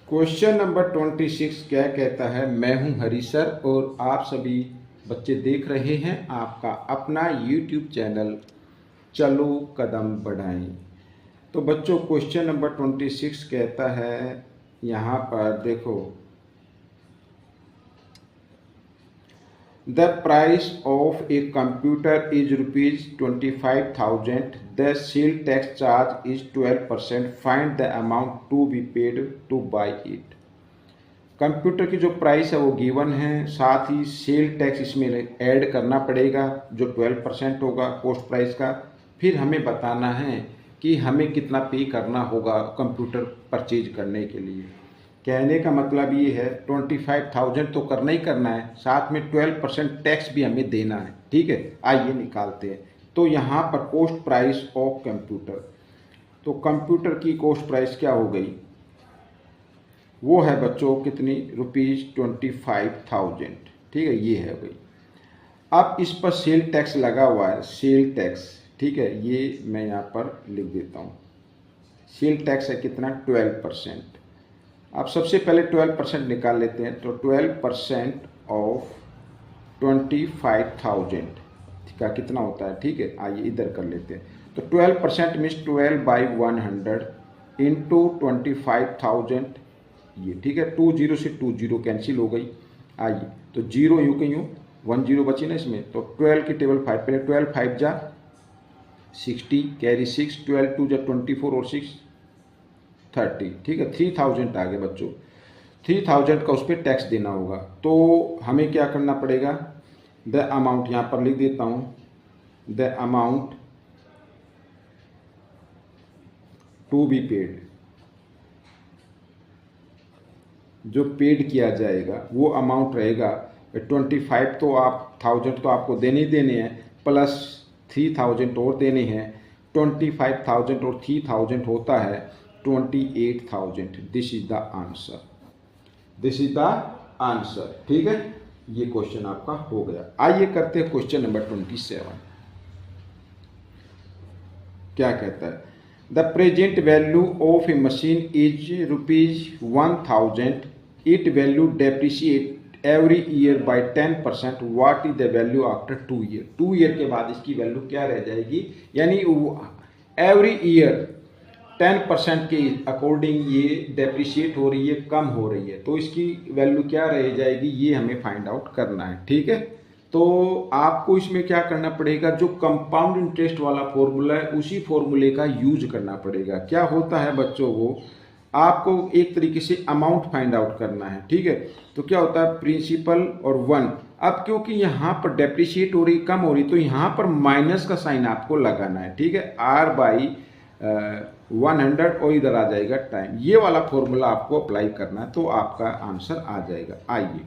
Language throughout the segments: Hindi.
क्वेश्चन नंबर 26 क्या कहता है। मैं हूं हरी सर और आप सभी बच्चे देख रहे हैं आपका अपना यूट्यूब चैनल चलो कदम बढ़ाएं। तो बच्चों क्वेश्चन नंबर 26 कहता है, यहाँ पर देखो, the price of a computer is ₹25,000, the sale tax charge is 12%, find the amount to be paid to buy it. Computer की जो प्राइस है वो गिवन है, साथ ही सेल टैक्स इसमें ऐड करना पड़ेगा जो 12% होगा कॉस्ट प्राइस का। फिर हमें बताना है कि हमें कितना पे करना होगा कंप्यूटर परचेज करने के लिए। कहने का मतलब ये है 25,000 तो करना ही करना है, साथ में 12% टैक्स भी हमें देना है। ठीक है, आइए निकालते हैं। तो यहाँ पर कॉस्ट प्राइस ऑफ कंप्यूटर, तो कंप्यूटर की कॉस्ट प्राइस क्या हो गई, वो है बच्चों कितनी, ₹25,000। ठीक है, ये है भाई। अब इस पर सेल टैक्स लगा हुआ है, सेल टैक्स। ठीक है, ये मैं यहाँ पर लिख देता हूँ। सेल टैक्स है कितना, 12%। अब सबसे पहले 12% निकाल लेते हैं। तो 12% ऑफ 25,000 का कितना होता है। ठीक है, आइए इधर कर लेते हैं। तो 12% मीन्स 12/100 इंटू 25,000 ये। ठीक है, 20 से 20 कैंसिल हो गई। आइए तो 0 यूँ के यूँ 10 बची ना इसमें। तो 12 की टेबल 5, पहले 12 5 जा 60, कैरी 6, 12 2 जा 24 और 6 30। ठीक है, 3000 आ गए बच्चों। 3000 का उस पर टैक्स देना होगा। तो हमें क्या करना पड़ेगा, द अमाउंट यहाँ पर लिख देता हूँ, the amount to be paid, जो पेड किया जाएगा वो अमाउंट रहेगा 25 तो आप 1000 तो आपको देने ही देने हैं, प्लस 3000 और देने हैं। 25,000 और 3000 होता है 28,000। This is the answer, this is the answer. ठीक है, ये क्वेश्चन आपका हो गया। आइए करते हैं क्वेश्चन नंबर 27। क्या कहता है, the present value of a machine is ₹1,000, it value depreciate every year by 10%, what is the value after 2 year. 2 year के बाद इसकी वैल्यू क्या रह जाएगी, यानी एवरी ईयर 10% के अकॉर्डिंग ये डेप्रिशिएट हो रही है, कम हो रही है। तो इसकी वैल्यू क्या रह जाएगी, ये हमें फाइंड आउट करना है। ठीक है, तो आपको इसमें क्या करना पड़ेगा, जो कंपाउंड इंटरेस्ट वाला फॉर्मूला है उसी फॉर्मूले का यूज करना पड़ेगा। क्या होता है बच्चों, वो आपको एक तरीके से अमाउंट फाइंड आउट करना है। ठीक है, तो क्या होता है, प्रिंसिपल और 1। अब क्योंकि यहाँ पर डेप्रिशिएट हो रही, कम हो रही, तो यहाँ पर माइनस का साइन आपको लगाना है। ठीक है, R/100 और इधर आ जाएगा टाइम। ये वाला फॉर्मूला आपको अप्लाई करना है तो आपका आंसर आ जाएगा। आइए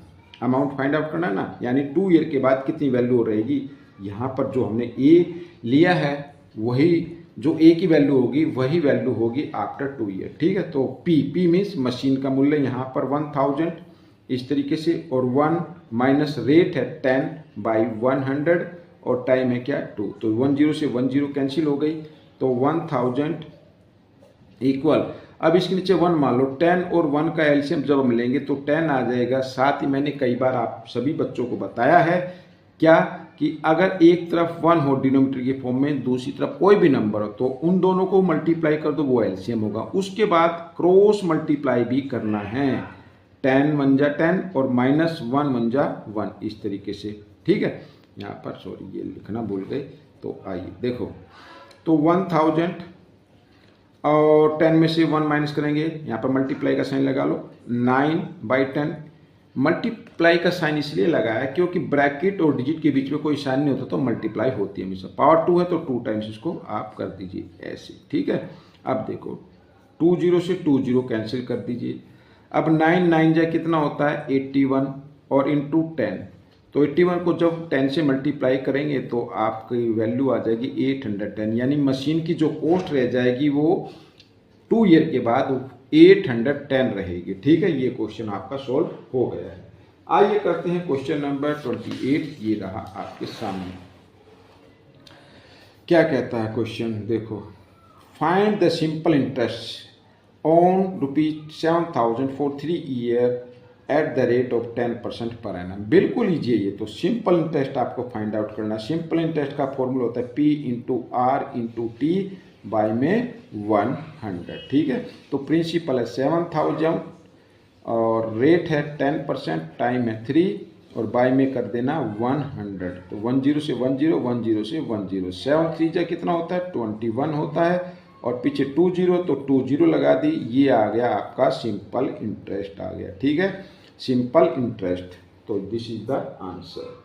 अमाउंट फाइंड आउट करना है ना, यानी 2 ईयर के बाद कितनी वैल्यू रहेगी। यहाँ पर जो हमने ए लिया है वही, जो ए की वैल्यू होगी वही वैल्यू होगी आफ्टर 2 ईयर। ठीक है, तो पी मीन्स मशीन का मूल्य यहाँ पर 1000 इस तरीके से, और 1 माइनस रेट है 10/100 और टाइम है क्या 2। तो 10 से 10 कैंसिल हो गई। तो 1000 इक्वल, अब इसके नीचे 1 मान लो, 10 और 1 का एलसीएम जब हम लेंगे तो 10 आ जाएगा। साथ ही मैंने कई बार आप सभी बच्चों को बताया है क्या, कि अगर एक तरफ 1 हो डिनोमिनेटर के फॉर्म में, दूसरी तरफ कोई भी नंबर हो, तो उन दोनों को मल्टीप्लाई कर दो, वो एलसीएम होगा। उसके बाद क्रॉस मल्टीप्लाई भी करना है, 10 1 जा 10 और -1 1 जा 1 इस तरीके से। ठीक है, यहाँ पर सॉरी ये लिखना भूल गए। तो आइए देखो, तो 1000 और 10 में से 1 माइनस करेंगे, यहाँ पर मल्टीप्लाई का साइन लगा लो, 9/10। मल्टीप्लाई का साइन इसलिए लगाया क्योंकि ब्रैकेट और डिजिट के बीच में कोई साइन नहीं होता तो मल्टीप्लाई होती है हमेशा। पावर 2 है तो 2 टाइम्स इसको आप कर दीजिए ऐसे। ठीक है, अब देखो 20 से 20 कैंसिल कर दीजिए। अब 9 9 जा कितना होता है 81 और इंटू 10। तो 81 को जब 10 से मल्टीप्लाई करेंगे तो आपकी वैल्यू आ जाएगी 810, यानी मशीन की जो कॉस्ट रह जाएगी वो 2 ईयर के बाद 810 रहेगी। ठीक है, ये क्वेश्चन आपका सॉल्व हो गया है। आइए करते हैं क्वेश्चन नंबर 28। ये रहा आपके सामने। क्या कहता है क्वेश्चन, देखो, find the simple interest on ₹7,000 for 3 year at the rate of 10% per annum. बिल्कुल ईजी है ये। तो सिंपल इंटरेस्ट आपको फाइंड आउट करना है। सिंपल इंटरेस्ट का फॉर्मूला होता है P/R/T बाय में 100। ठीक है, तो प्रिंसिपल है 7,000 और रेट है 10%, टाइम है 3 और बाय में कर देना 100। तो 10 से 10, 10 से 10, 7 3 जा कितना होता है 21 होता है और पीछे 20 तो 20 लगा दी। ये आ गया आपका सिंपल इंटरेस्ट आ गया। ठीक है, सिंपल इंटरेस्ट। तो दिस इज द आंसर।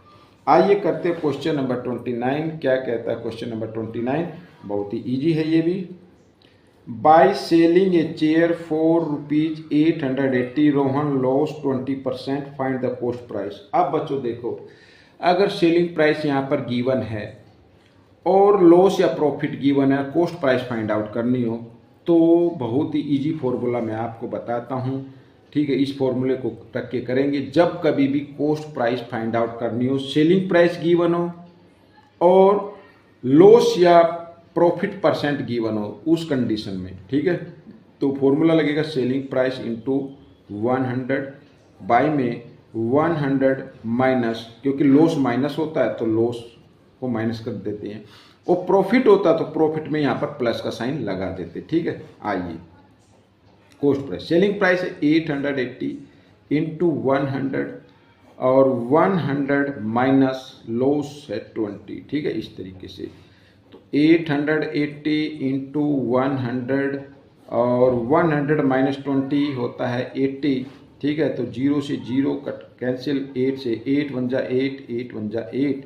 आइए करते हैं क्वेश्चन नंबर 29। क्या कहता है क्वेश्चन नंबर 29? बहुत ही इजी है ये भी। By selling a chair for ₹880 Rohan loss 20%, find the cost price. अब बच्चों देखो, अगर सेलिंग प्राइस यहाँ पर गिवन है और लॉस या प्रॉफिट गिवन है, कॉस्ट प्राइस फाइंड आउट करनी हो तो बहुत ही इजी फॉर्मूला मैं आपको बताता हूँ। ठीक है, इस फॉर्मूले को रख के करेंगे। जब कभी भी कॉस्ट प्राइस फाइंड आउट करनी हो, सेलिंग प्राइस गिवन हो और लॉस या प्रॉफिट परसेंट गिवन हो, उस कंडीशन में, ठीक है, तो फॉर्मूला लगेगा सेलिंग प्राइस इंटू 100 बाय में 100 माइनस, क्योंकि लॉस माइनस होता है तो लॉस को माइनस कर देते हैं, और प्रॉफिट होता है तो प्रॉफिट में यहाँ पर प्लस का साइन लगा देते। ठीक है, आइए कॉस्ट प्राइस, सेलिंग प्राइस है 880 इंटू 100 और 100 माइनस लॉस है 20। ठीक है, इस तरीके से। तो 880 इंटू 100 और 100 माइनस 20 होता है 80। ठीक है, तो 0 से 0 कट कैंसिल, 8 से 8 1 जा 8, 8 1 जा 8।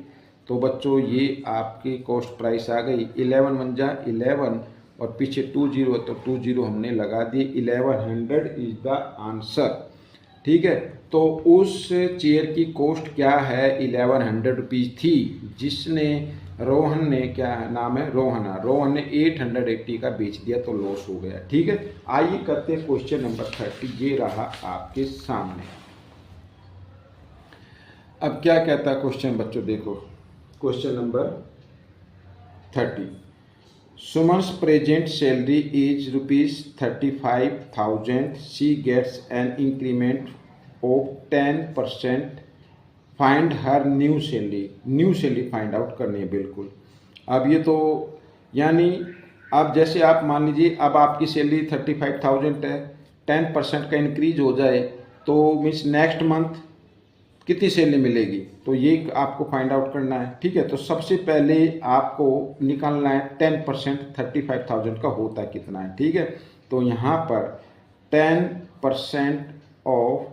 तो बच्चों ये आपकी कॉस्ट प्राइस आ गई। 11 1 जा 11 और पीछे 20 तो 20 हमने लगा दिए। 1100 इज द आंसर। ठीक है, तो उस चेयर की कॉस्ट क्या है 1100 रुपीज़ थी, जिसने रोहन ने, क्या नाम है, रोहन ने 880 का बेच दिया तो लॉस हो गया। ठीक है, आइए करते हैं क्वेश्चन नंबर 30। ये रहा आपके सामने। अब क्या कहता है क्वेश्चन बच्चों, देखो question number 30। Suman's present salary is ₹35,000। She gets an increment of 10%। Find her new salary find out करनी है। बिल्कुल, अब ये तो यानी अब जैसे आप मान लीजिए अब आपकी सैलरी 35,000 है, 10% का इंक्रीज हो जाए तो मीन्स नेक्स्ट मंथ कितनी सैलरी मिलेगी, तो ये आपको फाइंड आउट करना है। ठीक है, तो सबसे पहले आपको निकालना है 10% 35,000 का होता है कितना है। ठीक है, तो यहाँ पर 10% ऑफ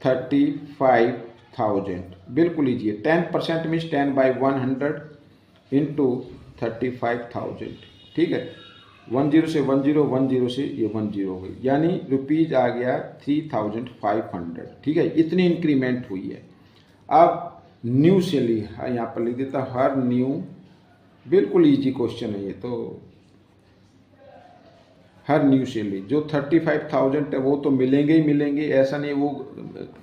35,000 बिल्कुल लीजिए। 10% मीन्स 10/100 इंटू 35,000। ठीक है, 10 से 10, 10 से ये 10 हो गई, यानी रुपीज़ आ गया 3,500। ठीक है, इतनी इंक्रीमेंट हुई है। अब न्यू सैलरी यहाँ पर लिख देता हर न्यू, बिल्कुल इजी क्वेश्चन है ये तो। हर न्यू सैलरी जो 35,000 है वो तो मिलेंगे ही मिलेंगे, ऐसा नहीं वो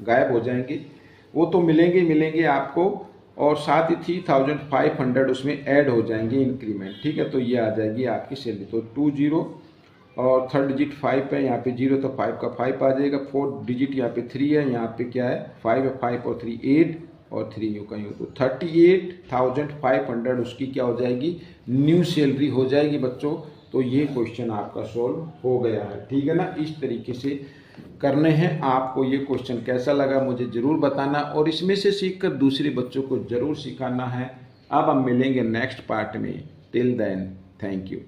गायब हो जाएंगे, वो तो मिलेंगे ही मिलेंगे आपको, और साथ ही 3,500 उसमें ऐड हो जाएंगे इंक्रीमेंट। ठीक है, तो ये आ जाएगी आपकी सैलरी। तो 20 और थर्ड डिजिट 5 है, यहाँ पे 0 तो 5 का 5 आ जाएगा। फोर्थ डिजिट यहाँ पे 3 है, यहाँ पे क्या है 5 है, 5 और 3 8 और 3 यूँ का यूँ, तो 38,500 उसकी क्या हो जाएगी, न्यू सैलरी हो जाएगी बच्चों। तो ये क्वेश्चन आपका सॉल्व हो गया है। ठीक है ना, इस तरीके से करने हैं। आपको ये क्वेश्चन कैसा लगा मुझे ज़रूर बताना, और इसमें से सीखकर दूसरे बच्चों को ज़रूर सिखाना है। अब हम मिलेंगे नेक्स्ट पार्ट में। Till then, thank you.